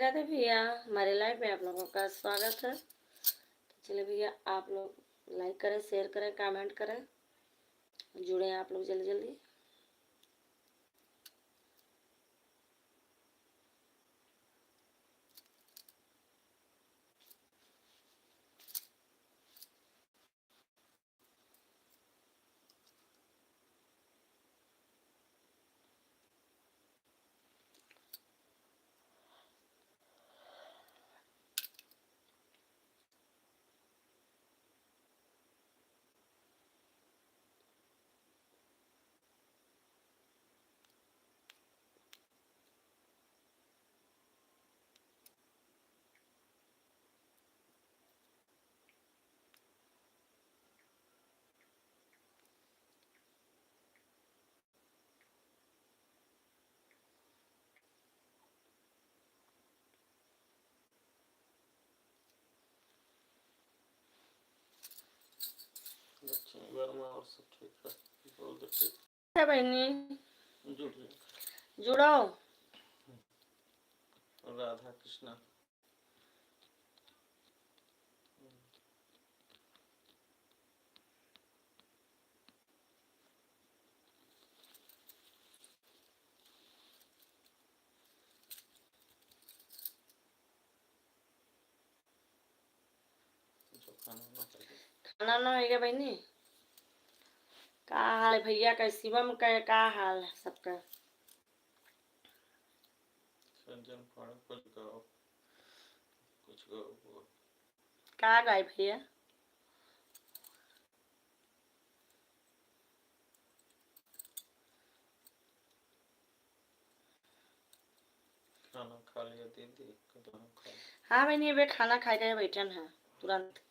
राधे भैया, हमारे लाइव में आप लोगों का स्वागत है। तो चलिए भैया, आप लोग लाइक करें, शेयर करें, कमेंट करें, जुड़े आप लोग जल्दी जल्दी। और सब ठीक है, बोल दे ठीक है बहनी, जुड़ो। राधा कृष्णा। खाना ना है क्या बहनी? का हाल है भैया का? शिवम का हाल है सबका? कुछ गाओ। का गाय भैया? खाना खा लिया दीदी? हाँ बहनी, वे खाना खा के बैठन है तुरंत।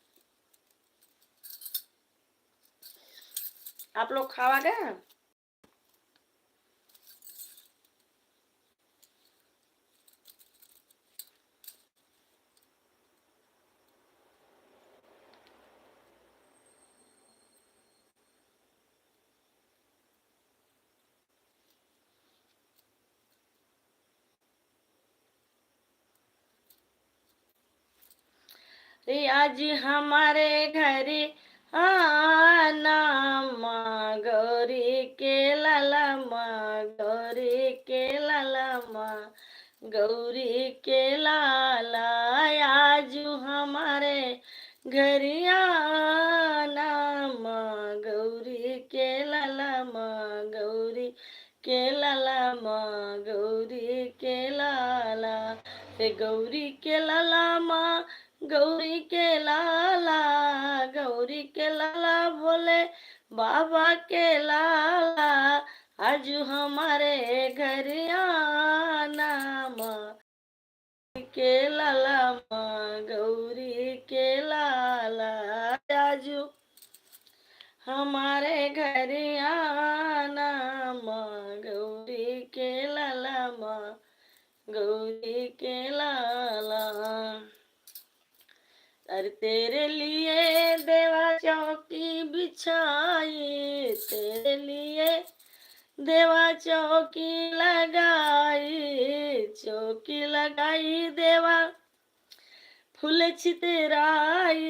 आप लोग खावा गए? रे आज हमारे घर आना, माँ गौरी के लाला, माँ गौरी के लाला, माँ गौरी के लाला। आज हमारे घर आना, माँ गौरी के लाला, माँ गौरी के लाला, माँ गौरी के लाला। रे गौरी के लाला, माँ गौरी के लाला, गौरी के लाला बोले बाबा के लाला। आज हमारे घर आना, माँ के लाला, माँ गौरी के लाला। आज हमारे घर आना, माँ गौरी के लाला, माँ गौरी के लाला। अरे तेरे लिए देवा चौकी बिछाई, तेरे लिए देवा चौकी लगाई, चौकी लगाई देवा फूल छितराई,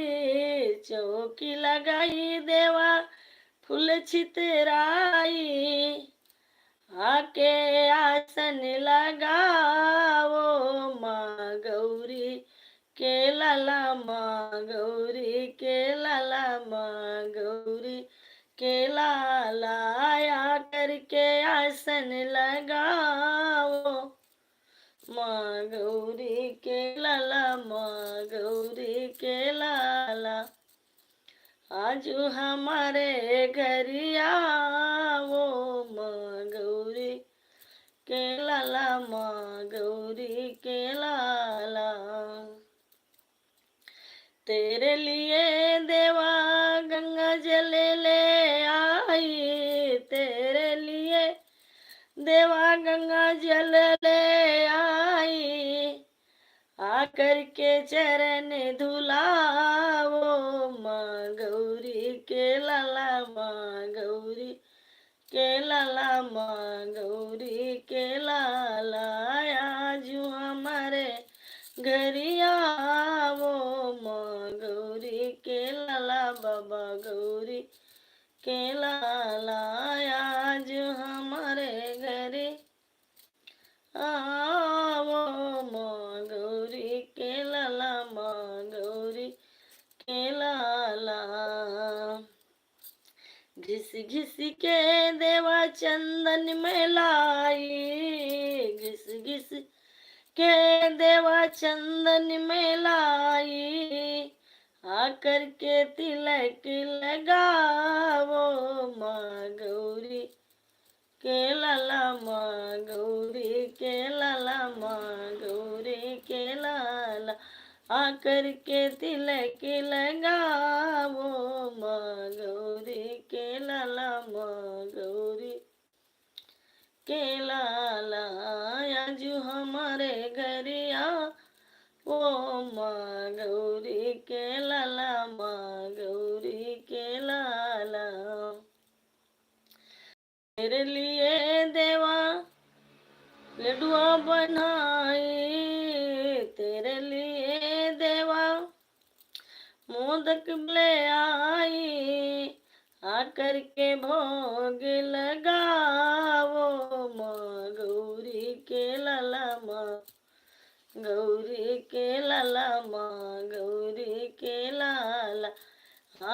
चौकी लगाई देवा फूल छितराई। आके आसन लगाओ, माँ गौरी के लाला, माँ गौरी के लाला, माँ गौरी के लाला। आया करके आसन लगाओ, माँ गौरी के लाला, माँ गौरी के लाला। आज हमारे घर आओ, माँ गौरी के लाला, माँ गौरी के लाला। तेरे लिए देवा गंगा जल ले आई, तेरे लिए देवा गंगा जल ले आई। आकर के चरण धुलाओ, माँ गौरी के लाला, माँ गौरी के लाला, माँ गौरी के लाला। आज हमारे घरिया वो माँ गौरी के लाला बाबा गौरी के लाला आज हमारे घरे आवो माँ गौरी के लाला माँ गौरी के लाला घिस घिस के देवा चंदन में लाई घिस घिस के देवा चंदन में लाई आकर के तिलक लगावो माँ गौरी के लाला माँ गौरी के लाला माँ गौरी के लाला आकर के तिलक लगावो माँ गौरी के लाला माँ गौरी के लाला आजू हमारे घर आ वो माँ गौरी के लाला माँ गौरी के लाला तेरे लिए देवा लड्डुआ बनाए तेरे लिए देवा मोदक ले आई आकर के भोग लगावो माँ गौरी के लाला माँ गौरी के लाला माँ गौरी के लाला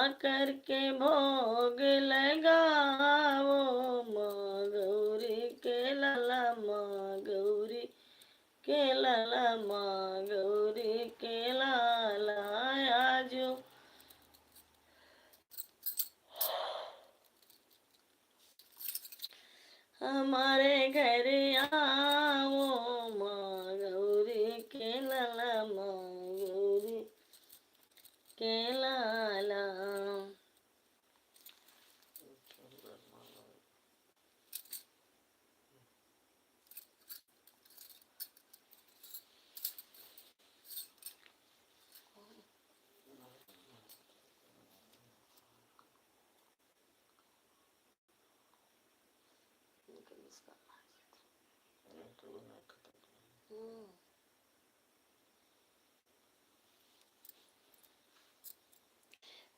आकर के भोग लगावो माँ गौरी के लाला माँ गौरी के लाला माँ गौरी के लाला आजो हमारे घर आओ माँ गौरी के लाला माँ गौरी के लाला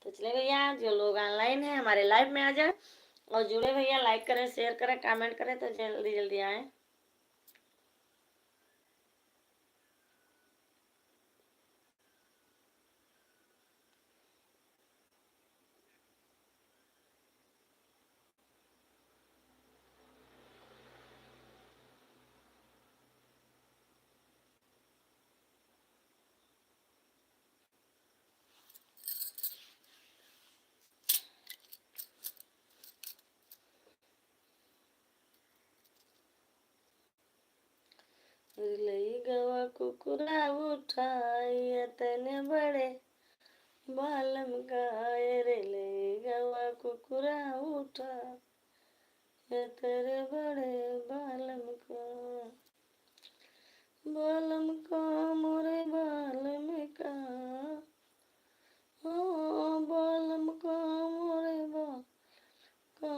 तो चले भैया जो लोग ऑनलाइन है हमारे लाइव में आ जाए और जुड़े भैया लाइक करें शेयर करें कमेंट करें तो जल्दी जल्दी आए लई गवा कुकुरा उठाई तने बड़े बालम गाय रे लई गवा कुकुरा उठा तेरे बड़े बालम का मोरे बालम का ओ बालम का मोरे बाल का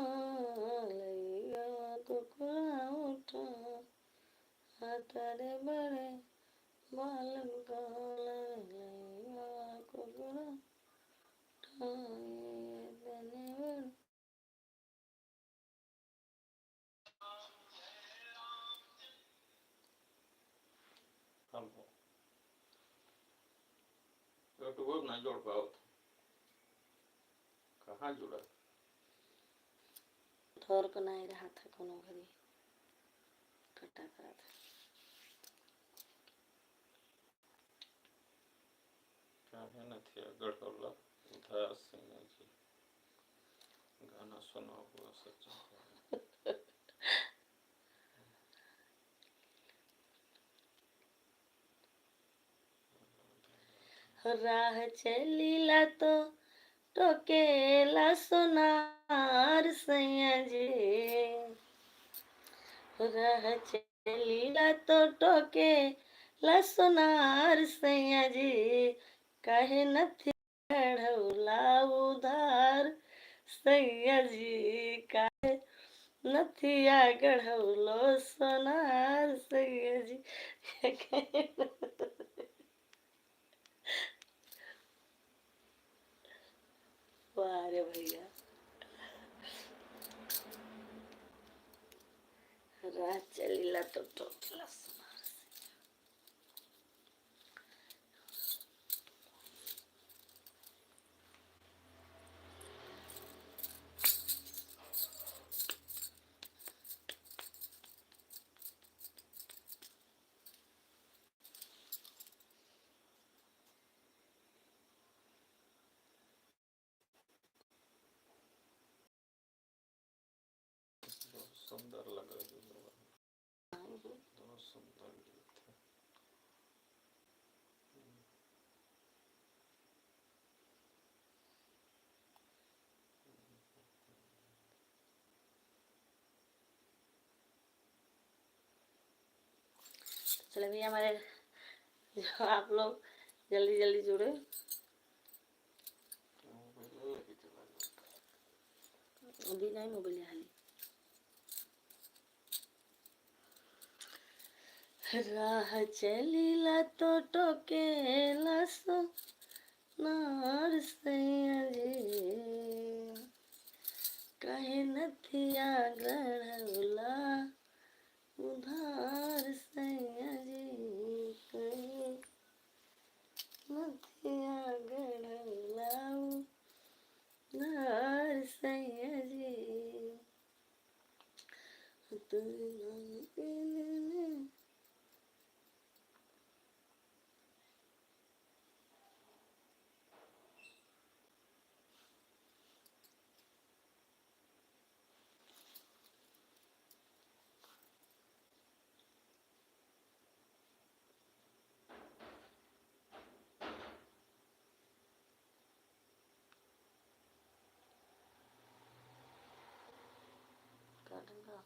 लई गवा कुकुरा उठा तेरे बड़े बालम का कुकुरा यूट्यूब ना जोड़ पाओ कहाँ जुड़ा ठोर को नहीं रहा था कोनो घड़ी कटा करा था क्या નથી ગઢોલા ઉદાસ સિંહ जी गाना सुना हुआ सच्चा राह चलीला तो टोकेला सोनार सैया जी राह चलीला तो टोकेला सोनार सैया जी काहे नथी चढ़ौला उधार सैया जी काहे नथिया गढ़ौलो सोनार सैया जी बहुत सुंदर लग रही है, बहुत सुंदर गीत है। चले भैया हमारे जो आप लोग जल्दी जल्दी जुड़े। अभी नहीं मोबाइल हाली राह चलीला तो टोकेला सो नार सैया जी कहे नथिया गढ़ौला उधार सैया जी कहे नथिया गढ़ौला उधार सैया जी काटूंगा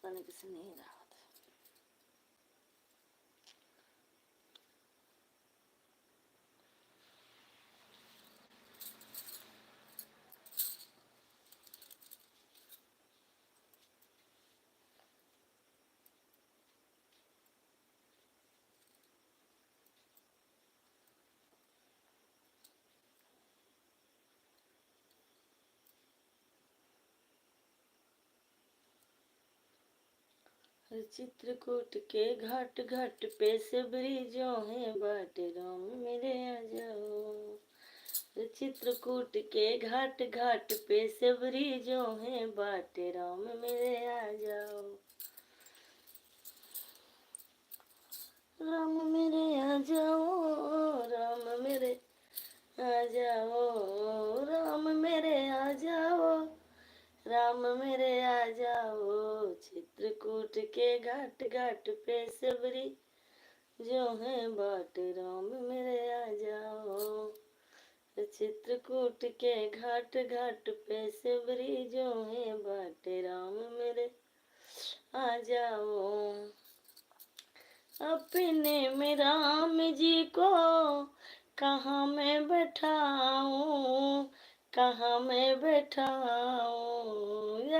पानी किसी नहीं रहा चित्रकूट के घाट घाट पे से ब्रिजों है बाट राम मेरे आ जाओ चित्रकूट के घाट घाट पे से ब्रिजों है बाट राम मेरे आ जाओ राम मेरे आ जाओ राम मेरे आ जाओ राम मेरे आ जाओ राम मेरे आ जाओ चित्रकूट के घाट घाट पे सबरी जो है बाट राम मेरे आ जाओ चित्रकूट के घाट घाट पे सबरी जो है बाट राम मेरे आ जाओ अपने में राम जी को कहाँ मैं बैठाऊं कहाँ मैं बैठाऊं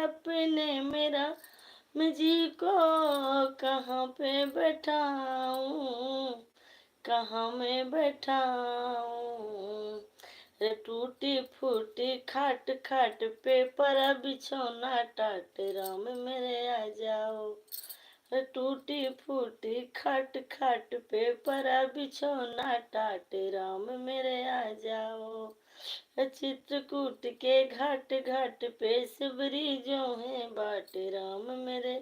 अपने मेरा जी को कहाँ पे बैठाऊं कहाँ मैं बैठाऊं रे टूटी फूटी खाट खाट पे पर बिछौना टाट, राम मेरे आ जाओ। रे टूटी फूटी खाट खाट पे पर बिछौना टाट, राम मेरे आ जाओ। चित्रकूट के घाट घाट पे सबरी जो है बाट, राम मेरे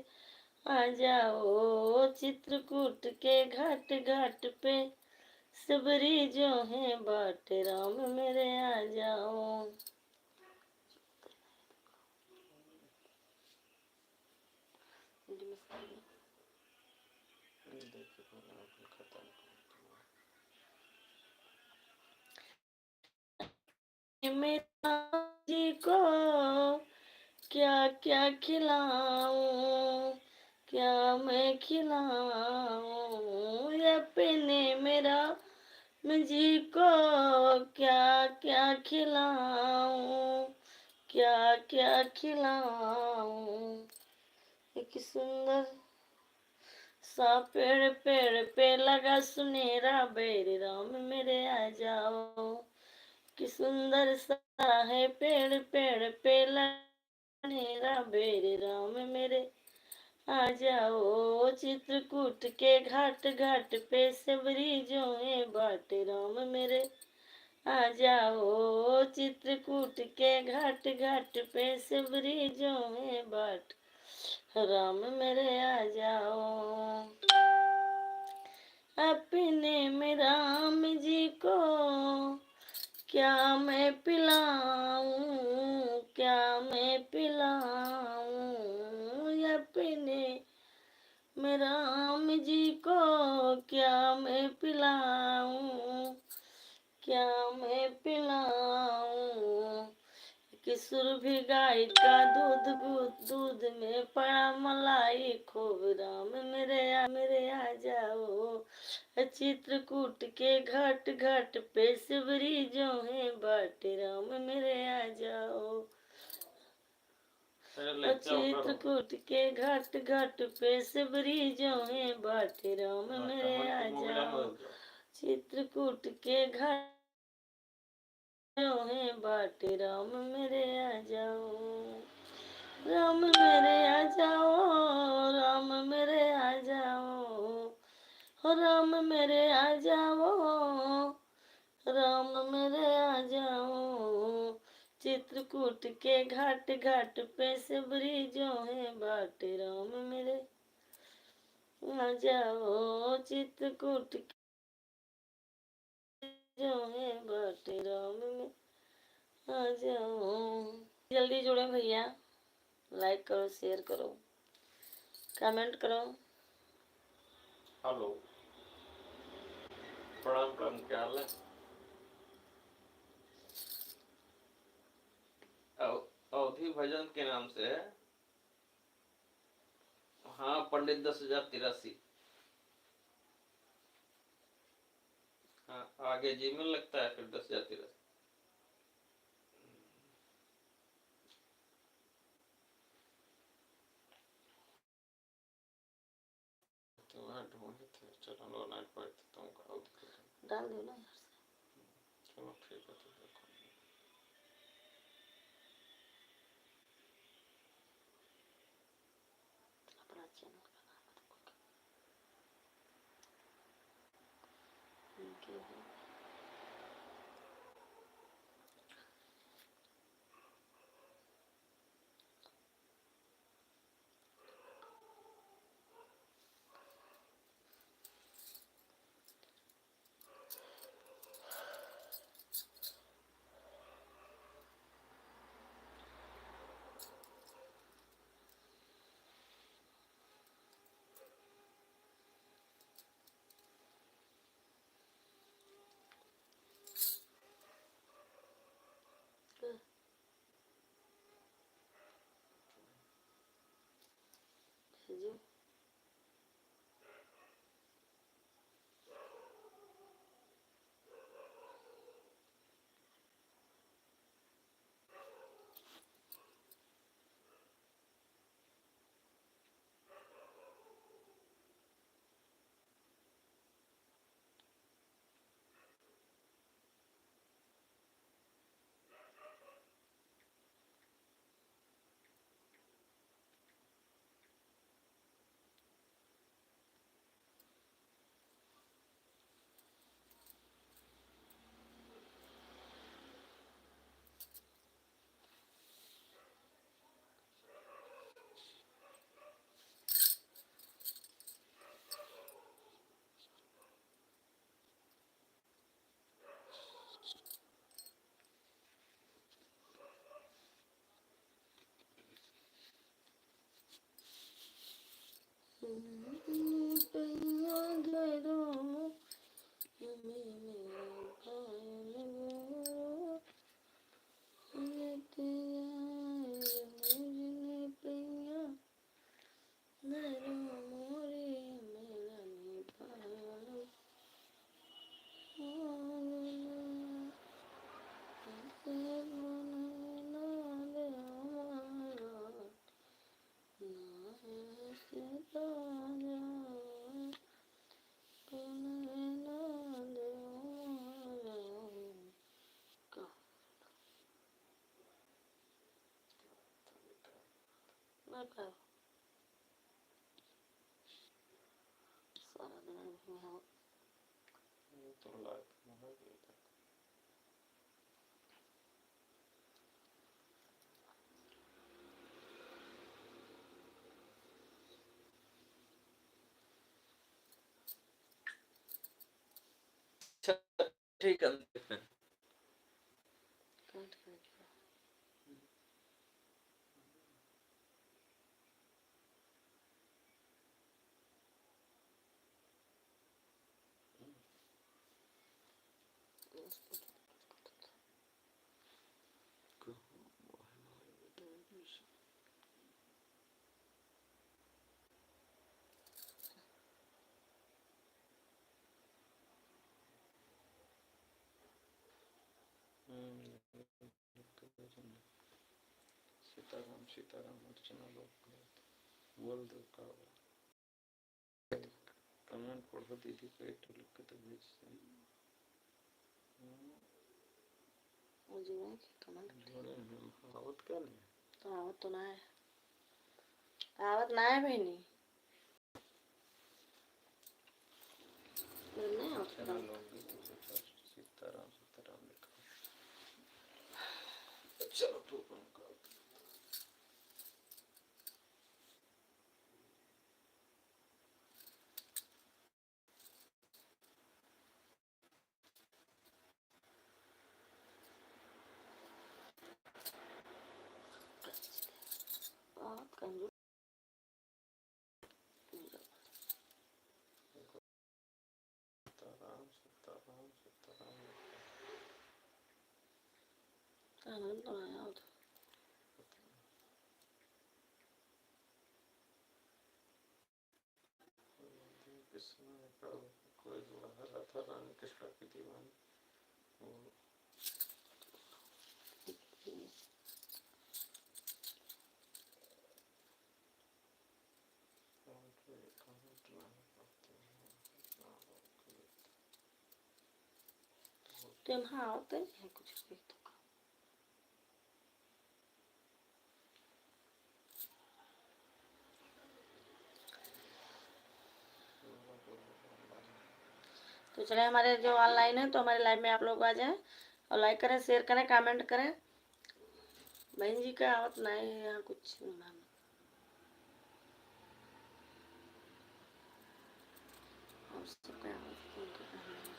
आ जाओ। चित्रकूट के घाट घाट पे सबरी जो है बाट, राम मेरे आ जाओ। देखिए पहले अपन खत्म मेरा जी को क्या क्या खिलाऊं, क्या मैं खिलाऊं, अपने मेरा मुझी को क्या क्या खिलाऊं, क्या क्या खिलाऊं। एक सुंदर सा पेड़ पेड़ पे लगा सुनहरा बेर, राम मेरे आ जाओ। कि सुंदर सा है पेड़ पेड़ पे लगा बेर, राम मेरे आ जाओ। चित्रकूट के घाट घाट पे सबरी जो है बाट, राम मेरे आ जाओ। चित्रकूट के घाट घाट पे सबरी जो है बाट, राम मेरे आ जाओ। अपने में राम जी को क्या मैं पिलाऊं, क्या मैं पिलाऊं, अपने में राम जी को क्या मैं पिलाऊं, क्या मैं पिलाऊं। किशोर भी गाय का दूध दूध में पड़ा मलाई खूब, राम मेरे आ जाओ। चित्रकूट के घाट घाट पे सबरी जो है बाट, राम मेरे आ जाओ। चित्रकूट के घाट घाट पे सबरी जो है बाट, राम मेरे आ जाओ। चित्रकूट के घाट जो है बाट, राम मेरे आ जाओ। राम मेरे आ जाओ, राम मेरे आ जाओ, हो राम मेरे आ जाओ, राम मेरे आ जाओ। चित्रकूट के घाट घाट पे सबरी जो है बाट, राम मेरे आ जाओ। चित्रकूट जो है बाट, राम में आ जाओ। जल्दी जुड़े भैया, लाइक करो, शेयर करो, कमेंट करो। हेलो, प्रणाम प्रणाम, क्या हाल है? अवधि भजन के नाम से है। हाँ, पंडित 10,083। हाँ, आगे जीमेल लगता है, फिर 10,083। तो वह ढूंढे थे, चलो लो नाइट पढ़ते तुमको डाल दो ना। चलो ठीक है, तो देखो अपना चैनल का नाम है। जी सारा दिन यहाँ ये तो लाइफ में है ये तक। ठीक है सीताराम सीताराम अर्चना लोग बोल दो का कमेंट पढ़ो दीदी को एक लिख के तो भेज मुझे नहीं कि कमेंट आवत क्या नहीं तो आवत तो ना है आवत ना है बहनी नहीं अर्चना लोग सीताराम सीताराम लिखा चलो तो बहुत कंजूस सीताराम सीताराम सीताराम आनंद तो आया होता कृष्ण का कोई राधा रानी कृष्ण की दीवानी तो यहाँ होते नहीं है कुछ भी तो तो चले हमारे जो ऑनलाइन है तो हमारे लाइव में आप लोग आ जाएं और लाइक करें शेयर करें कमेंट करें बहन जी का आवत नहीं है यहाँ कुछ नहीं और सबका आवत उनका कहना है।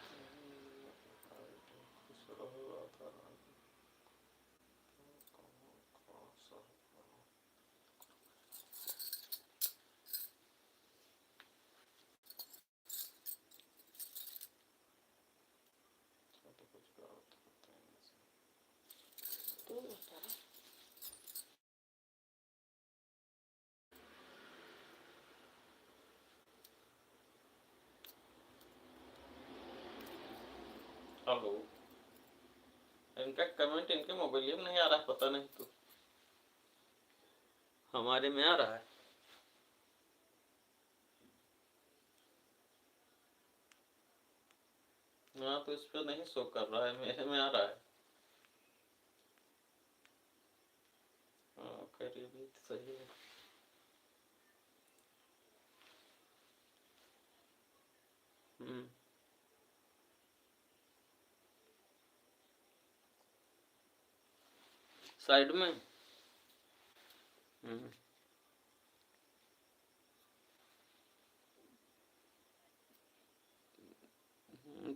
तू बता रहा हेलो इनका कमेंट इनके मोबाइल में नहीं आ रहा है पता नहीं तो हमारे में आ रहा है हाँ तो इस पे नहीं शो कर रहा है मेरे में आ रहा है हाँ खैर ये भी सही है साइड में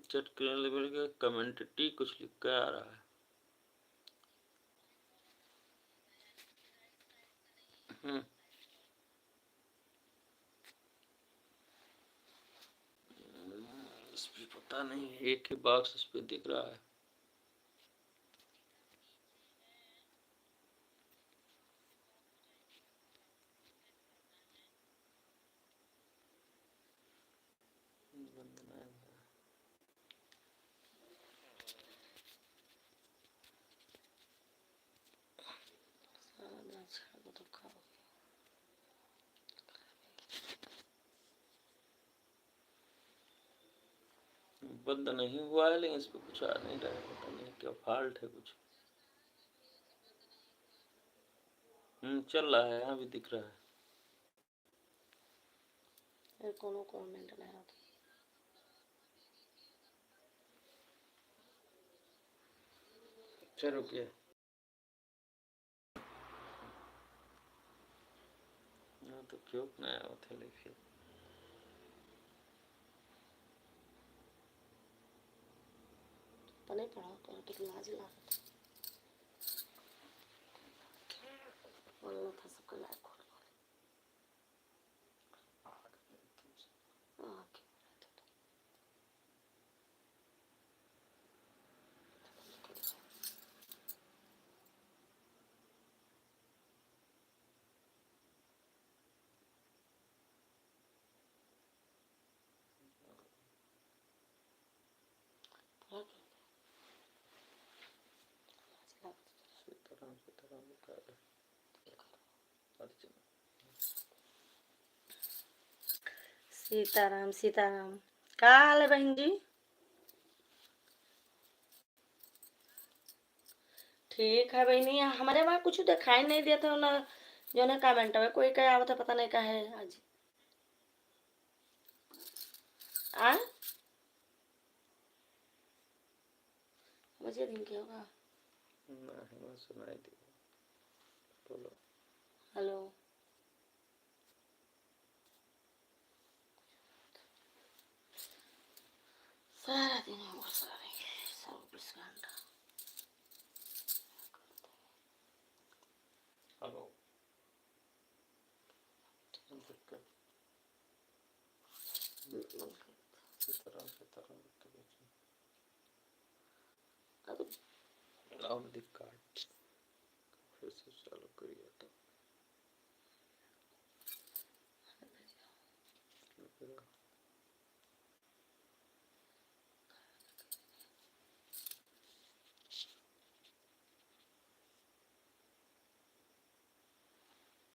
चटके लेवल का कमेंटिटी कुछ लिख के आ रहा है पता नहीं, एक ही बॉक्स उस पे दिख रहा है। बंद नहीं हुआ है, लेकिन इस पे कुछ आ नहीं रहा है, पता नहीं क्या फॉल्ट है कुछ। चल रहा है, यहाँ भी दिख रहा है। कोनो कमेंट नहीं आता। चल रुकिए, तो क्यों नया होता लिखिए। तो नहीं पढ़ा तो लाज ला बोलना था सबका लाइक खोल सीताराम सीताराम लिखा है। सीताराम सीताराम। का हाल है बहन जी? ठीक है बहनी, हमारे वहाँ कुछ दिखाई नहीं देता ना, जो ने कमेंट में कोई क्या आवता पता नहीं का है आज। आ मुझे दिन क्या होगा? नहीं सुनाई दी, बोलो। हेलो, सारा दिन है वो सारे 24 घंटा। हेलो, सीताराम सीताराम लाओ नदी कार्ड फिर से चालू करिए।